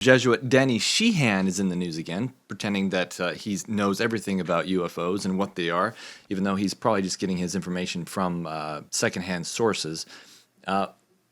Jesuit Denny Sheehan is in the news again, pretending that he knows everything about UFOs and what they are, even though he's probably just getting his information from secondhand sources.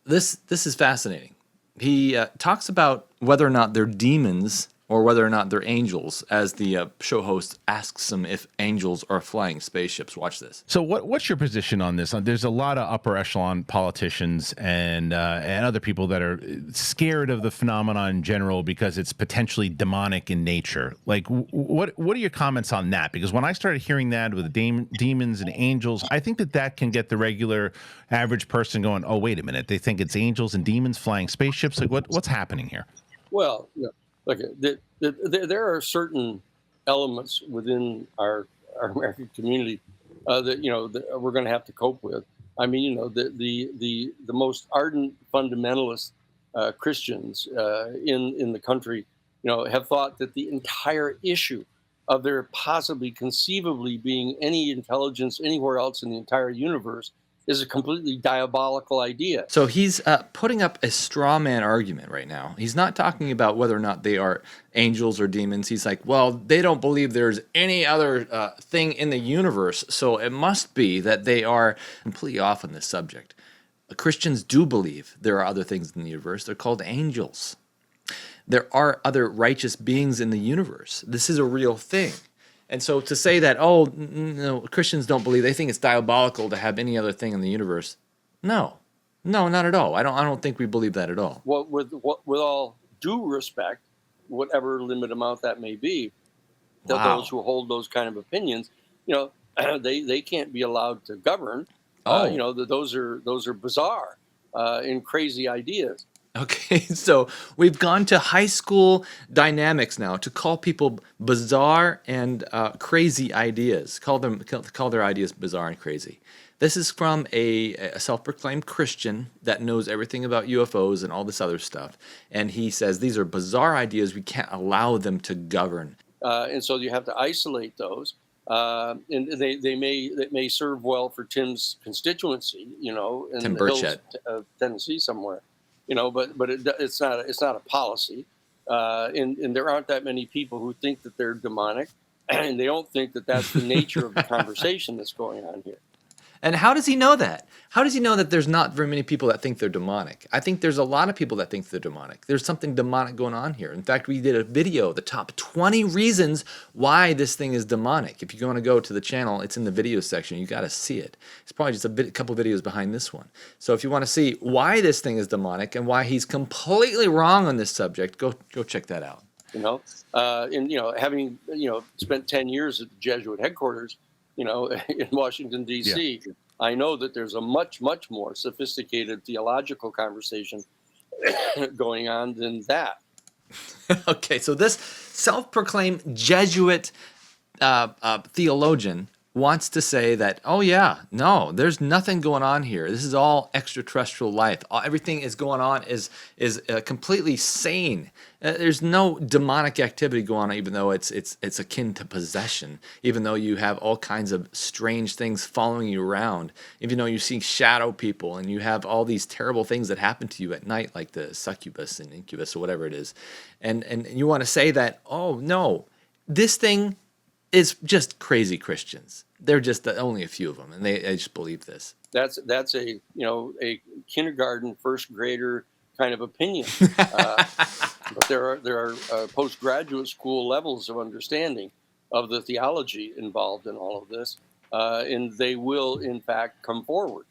This is fascinating. He talks about whether or not they're demons or whether or not they're angels, as the show host asks him if angels are flying spaceships. Watch this. So what's your position on this? There's a lot of upper echelon politicians and other people that are scared of the phenomenon in general because it's potentially demonic in nature. Like, what are your comments on that? Because when I started hearing that with demons and angels, I think that can get the regular average person going, oh, wait a minute. They think it's angels and demons flying spaceships. Like, what's happening here? Well, look, there are certain elements within our American community that we're going to have to cope with. I mean, the most ardent fundamentalist Christians in the country, have thought that the entire issue of there possibly conceivably being any intelligence anywhere else in the entire universe is a completely diabolical idea. So he's putting up a straw man argument right now. He's not talking about whether or not they are angels or demons. He's like, well, they don't believe there's any other thing in the universe, so it must be that they are completely off on this subject. Christians do believe there are other things in the universe. They're called angels. There are other righteous beings in the universe. This is a real thing. And so to say that, oh, no, Christians don't believe, they think it's diabolical to have any other thing in the universe. No, not at all. I don't think we believe that at all. Well, with all due respect, whatever limit amount that may be, those who hold those kind of opinions, they can't be allowed to govern. Those are bizarre and crazy ideas. Okay, so we've gone to high school dynamics now to call people bizarre and crazy ideas. Call their ideas bizarre and crazy. This is from a self-proclaimed Christian that knows everything about UFOs and all this other stuff, and he says these are bizarre ideas. We can't allow them to govern. And so you have to isolate those, and they may serve well for Tim's constituency, in Tim the hills Burchett. of Tennessee somewhere. But it's not a policy, and there aren't that many people who think that they're demonic, and they don't think that that's the nature of the conversation that's going on here. And how does he know that? How does he know that there's not very many people that think they're demonic? I think there's a lot of people that think they're demonic. There's something demonic going on here. In fact, we did a video, the top 20 reasons why this thing is demonic. If you want to go to the channel, it's in the video section. You got to see it. It's probably just a couple videos behind this one. So if you want to see why this thing is demonic and why he's completely wrong on this subject, go check that out. Having spent 10 years at the Jesuit headquarters, in Washington, D.C., yeah. I know that there's a much, much more sophisticated theological conversation going on than that. Okay, so this self-proclaimed Jesuit theologian wants to say that, oh yeah, no, there's nothing going on here. This is all extraterrestrial life. Everything is going on is completely sane. There's no demonic activity going on, even though it's akin to possession. Even though you have all kinds of strange things following you around. Even though you see shadow people and you have all these terrible things that happen to you at night, like the succubus and incubus or whatever it is, and you want to say that, oh no, this thing is just crazy Christians. They're just only a few of them, and they just believe this. That's a kindergarten first grader kind of opinion. But there are postgraduate school levels of understanding of the theology involved in all of this, and they will in fact come forward.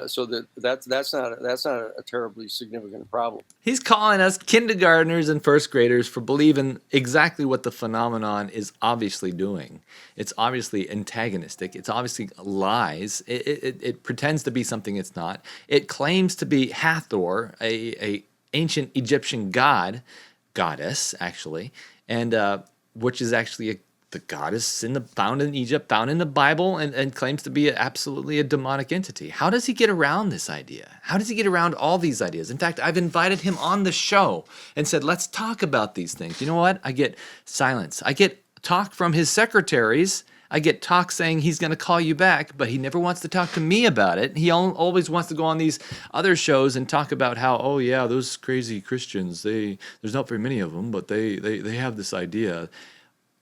So that's not a terribly significant problem. He's calling us kindergartners and first graders for believing exactly what the phenomenon is obviously doing. It's obviously antagonistic. It's obviously lies. It pretends to be something it's not. It claims to be Hathor, a ancient Egyptian goddess actually, and which is actually the goddess found in Egypt, found in the Bible, and claims to be absolutely a demonic entity. How does he get around this idea? How does he get around all these ideas? In fact, I've invited him on the show and said, let's talk about these things. You know what? I get silence. I get talk from his secretaries. I get talk saying he's going to call you back, but he never wants to talk to me about it. He always wants to go on these other shows and talk about how, oh yeah, those crazy Christians, there's not very many of them, but they have this idea.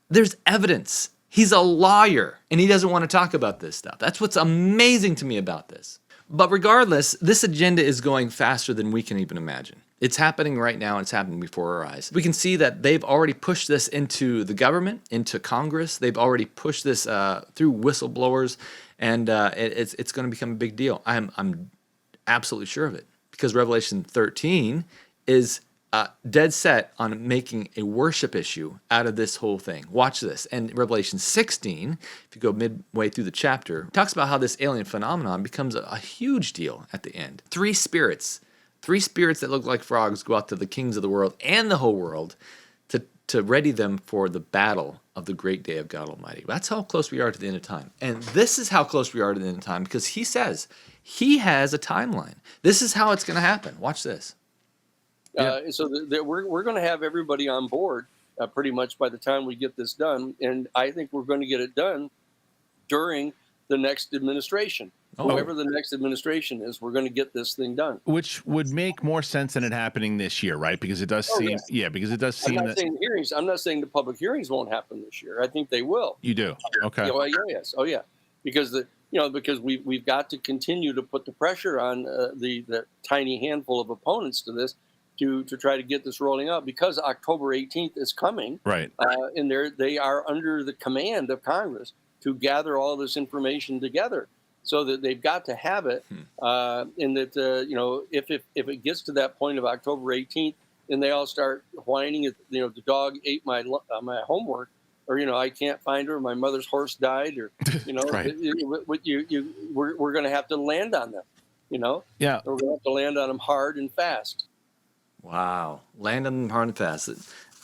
There's evidence. He's a lawyer, and he doesn't want to talk about this stuff. That's what's amazing to me about this. But regardless, this agenda is going faster than we can even imagine. It's happening right now. It's happening before our eyes. We can see that they've already pushed this into the government, into Congress. They've already pushed this through whistleblowers, and it's going to become a big deal. I'm absolutely sure of it, because Revelation 13 is dead set on making a worship issue out of this whole thing. Watch this. And Revelation 16, if you go midway through the chapter, talks about how this alien phenomenon becomes a huge deal at the end. Three spirits that look like frogs go out to the kings of the world and the whole world to ready them for the battle of the great day of God Almighty. That's how close we are to the end of time. And this is how close we are to the end of time, because he says he has a timeline. This is how it's going to happen. Watch this. So we're going to have everybody on board pretty much by the time we get this done. And I think we're going to get it done during the next administration. Whoever the next administration is, we're going to get this thing done. Which would make more sense than it happening this year, right? Because it does seem, because it does seem that saying hearings. I'm not saying the public hearings won't happen this year. I think they will. You do, okay? Yes. Oh yeah, because because we've got to continue to put the pressure on the tiny handful of opponents to this to try to get this rolling out, because October 18th is coming, right? And they are under the command of Congress to gather all this information together. So that they've got to have it, and that if it gets to that point of October 18th, and they all start whining, the dog ate my homework, or I can't find her, my mother's horse died, or right. We're going to have to land on them, Yeah, we're going to have to land on them hard and fast. Wow, land on them hard and fast.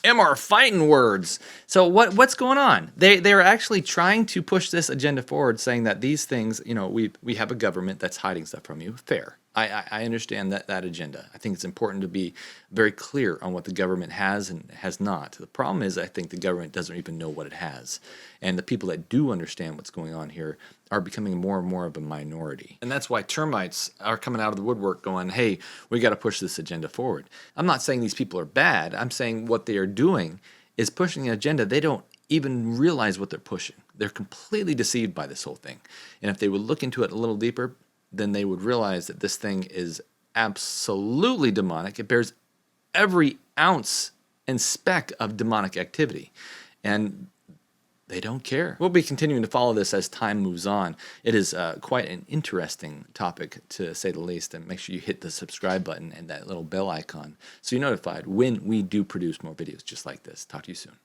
MR fighting words. So what's going on? They're actually trying to push this agenda forward, saying that these things, we have a government that's hiding stuff from you. Fair. I understand that agenda. I think it's important to be very clear on what the government has and has not. The problem is, I think the government doesn't even know what it has. And the people that do understand what's going on here are becoming more and more of a minority. And that's why termites are coming out of the woodwork going, hey, we got to push this agenda forward. I'm not saying these people are bad. I'm saying what they are doing is pushing an agenda. They don't even realize what they're pushing. They're completely deceived by this whole thing. And if they would look into it a little deeper, then they would realize that this thing is absolutely demonic. It bears every ounce and speck of demonic activity. And they don't care. We'll be continuing to follow this as time moves on. It is quite an interesting topic, to say the least. And make sure you hit the subscribe button and that little bell icon so you're notified when we do produce more videos just like this. Talk to you soon.